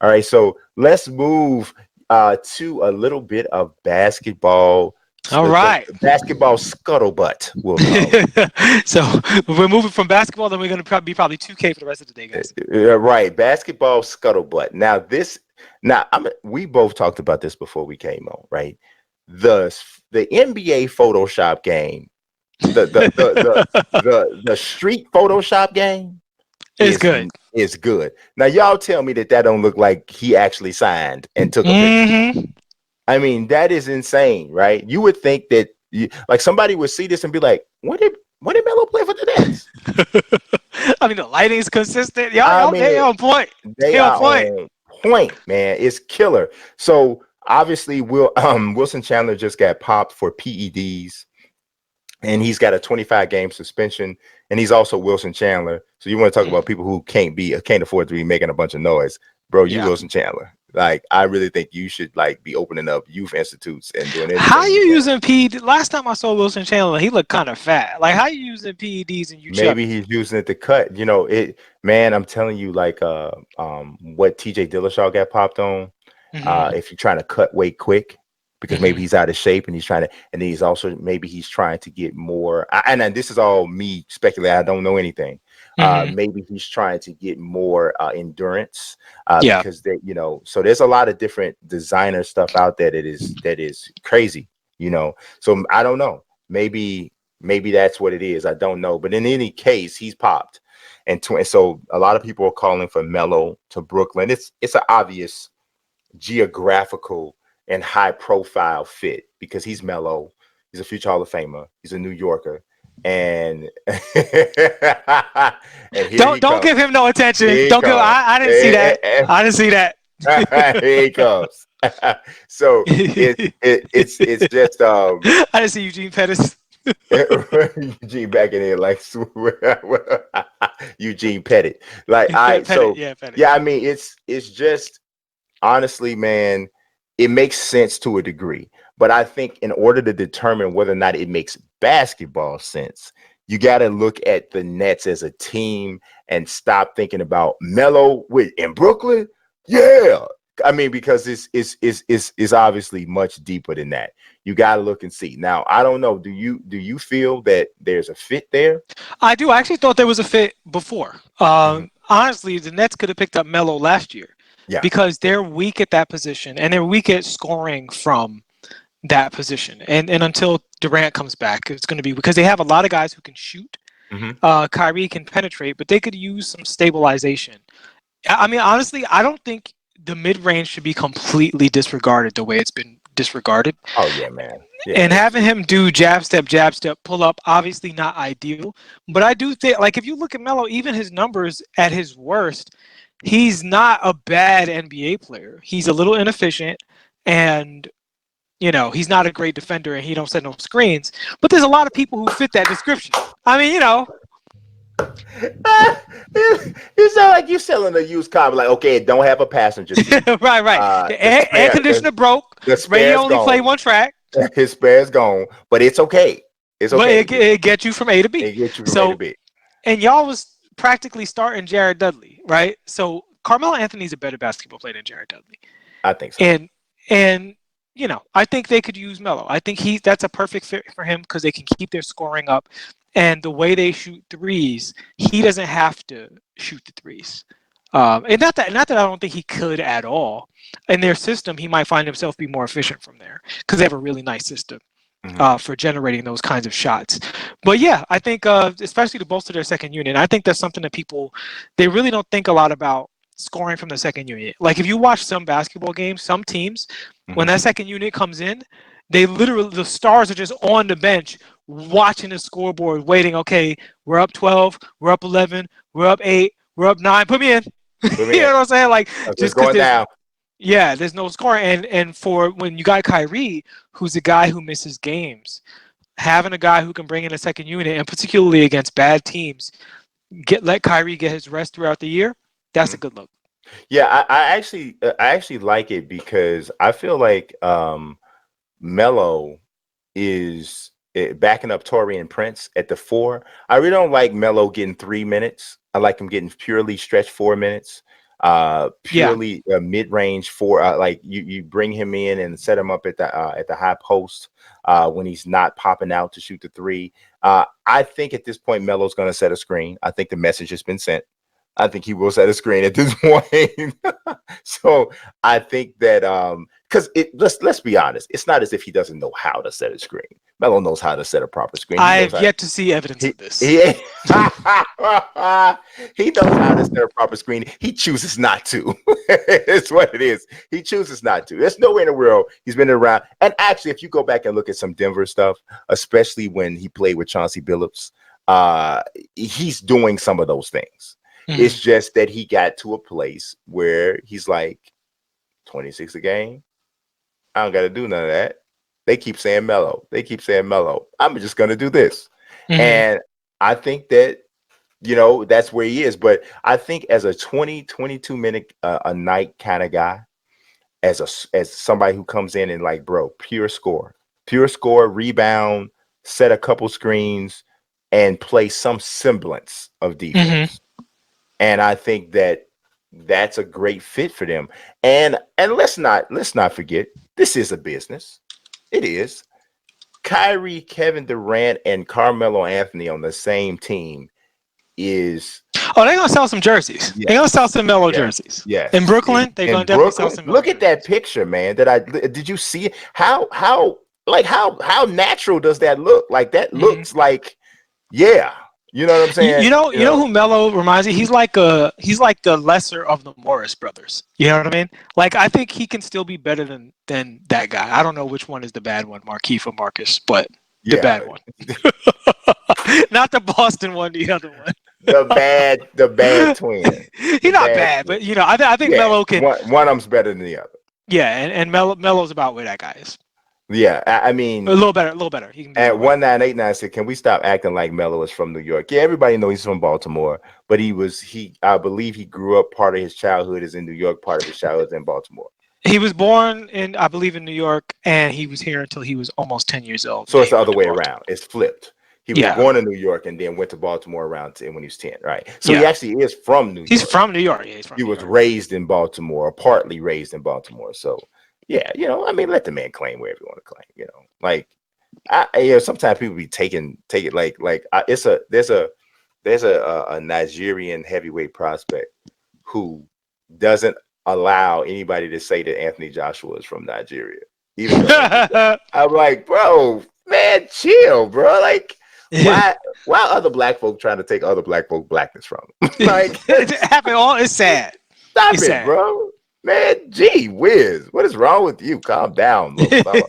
All right, so let's move to a little bit of basketball, All the right. basketball scuttlebutt, we'll call it. So we're moving from basketball, then we're going to be probably 2K for the rest of the day, guys. Right, basketball scuttlebutt. We both talked about this before we came on, right? The the NBA Photoshop game, the street Photoshop game It's good. is good. Now y'all tell me that don't look like he actually signed and took a picture. Hmm. I mean, that is insane, right? You would think that like somebody would see this and be like, when did Melo play for the Nets? I mean, the lighting's consistent. I They mean, on point. they They on are point. on point, man. It's killer. So obviously, Wilson Chandler just got popped for PEDs, and he's got a 25 game suspension. And he's also Wilson Chandler. So you want to talk about people who can't afford to be making a bunch of noise, bro? You Yeah. Wilson Chandler. Like, I really think you should like be opening up youth institutes and doing How anything you you can. using PED? Last time I saw Wilson Chandler, he looked kind of fat. Like, how you using PEDs and you Maybe chubby? he's using it to cut. Man, I'm telling you, like what TJ Dillashaw got popped on. Hmm. If you're trying to cut weight quick, because maybe Hmm. he's out of shape and then he's also maybe he's trying to get more. And this is all me speculating. I don't know anything. Hmm. Maybe he's trying to get more endurance Yeah. because so there's a lot of different designer stuff out there that is crazy. So I don't know. Maybe that's what it is. I don't know. But in any case, he's popped, and so a lot of people are calling for Melo to Brooklyn. It's an obvious geographical and high profile fit because he's Melo. He's a future Hall of Famer. He's a New Yorker. And and here he Don't comes. give him no attention. Here he Don't give. comes. I didn't see that. I didn't see that. Here he comes. So it's just I didn't see Eugene Pettis. Eugene back in here like Eugene Pettit. Like, all right, Pettit. so Yeah, Pettit. yeah, I mean it's just honestly, man, it makes sense to a degree. But I think in order to determine whether or not it makes basketball sense, you got to look at the Nets as a team and stop thinking about Melo in Brooklyn. Yeah. I mean, because it's obviously much deeper than that. You got to look and see. Now, I don't know. Do you feel that there's a fit there? I do. I actually thought there was a fit before. Mhm. Honestly, the Nets could have picked up Melo last year Yeah. because they're weak at that position and they're weak at scoring from that position. And until Durant comes back, it's going to be because they have a lot of guys who can shoot. Hmm. Kyrie can penetrate, but they could use some stabilization. I mean, honestly, I don't think the mid range should be completely disregarded the way it's been disregarded. Oh yeah, man. Yeah. And having him do jab step, pull up, obviously not ideal. But I do think, like, if you look at Melo, even his numbers at his worst, he's not a bad NBA player. He's a little inefficient, and he's not a great defender, and he don't set no screens. But there's a lot of people who fit that description. I mean, You sound like you selling a used car. Like, okay, it don't have a passenger seat. right. The The air spare, conditioner broke. the Radio spare's only play gone. one track, His spare's gone, but it's okay. It's but okay. it gets you from A to B. It gets you from A to So, B. and y'all was practically starting Jared Dudley, right? So Carmelo Anthony's a better basketball player than Jared Dudley, I think so. and I think they could use Melo. I think that's a perfect fit for him because they can keep their scoring up, and the way they shoot threes, he doesn't have to shoot the threes. And not that I don't think he could at all. In their system, he might find himself be more efficient from there because they have a really nice system Mhm. for generating those kinds of shots. But yeah, I think especially to bolster their second unit, I think that's something that they really don't think a lot about scoring from the second unit. Like if you watch some basketball games, some teams, when Mhm. that second unit comes in, the stars are just on the bench watching the scoreboard, waiting. Okay, we're up 12, we're up 11, we're up 8, we're up 9. Put me in. Put You me in. know what I'm saying? Like It's just because going down. there's no scoring, and for when you got Kyrie, who's a guy who misses games, having a guy who can bring in a second unit, and particularly against bad teams, let Kyrie get his rest throughout the year. That's a Mhm. good look. Yeah, I actually like it because I feel like Melo is backing up Torian Prince at the 4. I really don't like Melo getting 3 minutes. I like him getting purely stretched 4 minutes. Yeah. Purely mid-range for like you bring him in and set him up at the high post when he's not popping out to shoot the three. I think at this point Melo's going to set a screen. I think the message has been sent. I think he will set a screen at this point. So I think that because let's be honest, it's not as if he doesn't know how to set a screen. Melo knows how to set a proper screen. He knows I've how. yet to see evidence He of this. he he knows how to set a proper screen. He chooses not to. It's what it is. He chooses not to. There's no way in the world he's been around. And actually, if you go back and look at some Denver stuff, especially when he played with Chauncey Billups, he's doing some of those things. Mhm. It's just that he got to a place where he's like 26 a game. I don't got to do none of that. They keep saying Melo. They keep saying Melo. I'm just going to do this. Mhm. And I think that, that's where he is. But I think as a 22 minute a night kind of guy, as somebody who comes in and like, bro, pure score, rebound, set a couple screens, and play some semblance of Mhm. defense. And I think that that's a great fit for them. And let's not forget, this is a business. It is. Kyrie, Kevin Durant, and Carmelo Anthony on the same team is Oh, they're gonna sell some jerseys. They're gonna sell yes, some Melo yes, jerseys. In yes. Brooklyn, they're In gonna definitely sell Brooklyn, some Melo look at that jerseys. picture, man. Did you see it? How natural does that look? Like that Mhm. looks like, yeah. You know what I'm You, saying? you know, you know who Melo reminds me? He's like the lesser of the Morris brothers. You know what I mean? Like I think he can still be better than that guy. I don't know which one is the bad one, Markieff or Marcus, but the Yeah. bad one, not the Boston one, the other one. The bad twin. He's The not bad bad, twin. but I think Yeah. Melo can. One of them's better than the other. Yeah, and Melo's about where that guy is. Yeah. I A mean, little better, a little better. He can be a at little better. 1989 said, "Can we stop acting like Melo is from New York?" Yeah, everybody knows he's from Baltimore, but I believe he grew up. Part of his childhood is in New York. Part of his childhood is in Baltimore. He was born in, I believe, in New York, and he was here until he was almost 10 years old. So Then it's he the went other to way Baltimore. around. It's flipped. He was Yeah, born in New York and then went to Baltimore around 10 when he was 10, right? So he yeah. actually is from New He's York. from New York. Yeah, he's from He New was York. raised in Baltimore, or partly raised in Baltimore. So yeah, I mean, let the man claim wherever you want to claim. Like sometimes people be take it like it's a there's a Nigerian heavyweight prospect who doesn't allow anybody to say that Anthony Joshua is from Nigeria, even though I'm like, bro, man, chill, bro. Like, why other black folk trying to take other black folk blackness from them? Like, It happened all. It's sad. stop It's it, sad. bro. Man, gee whiz, what is wrong with you? Calm down, little fella.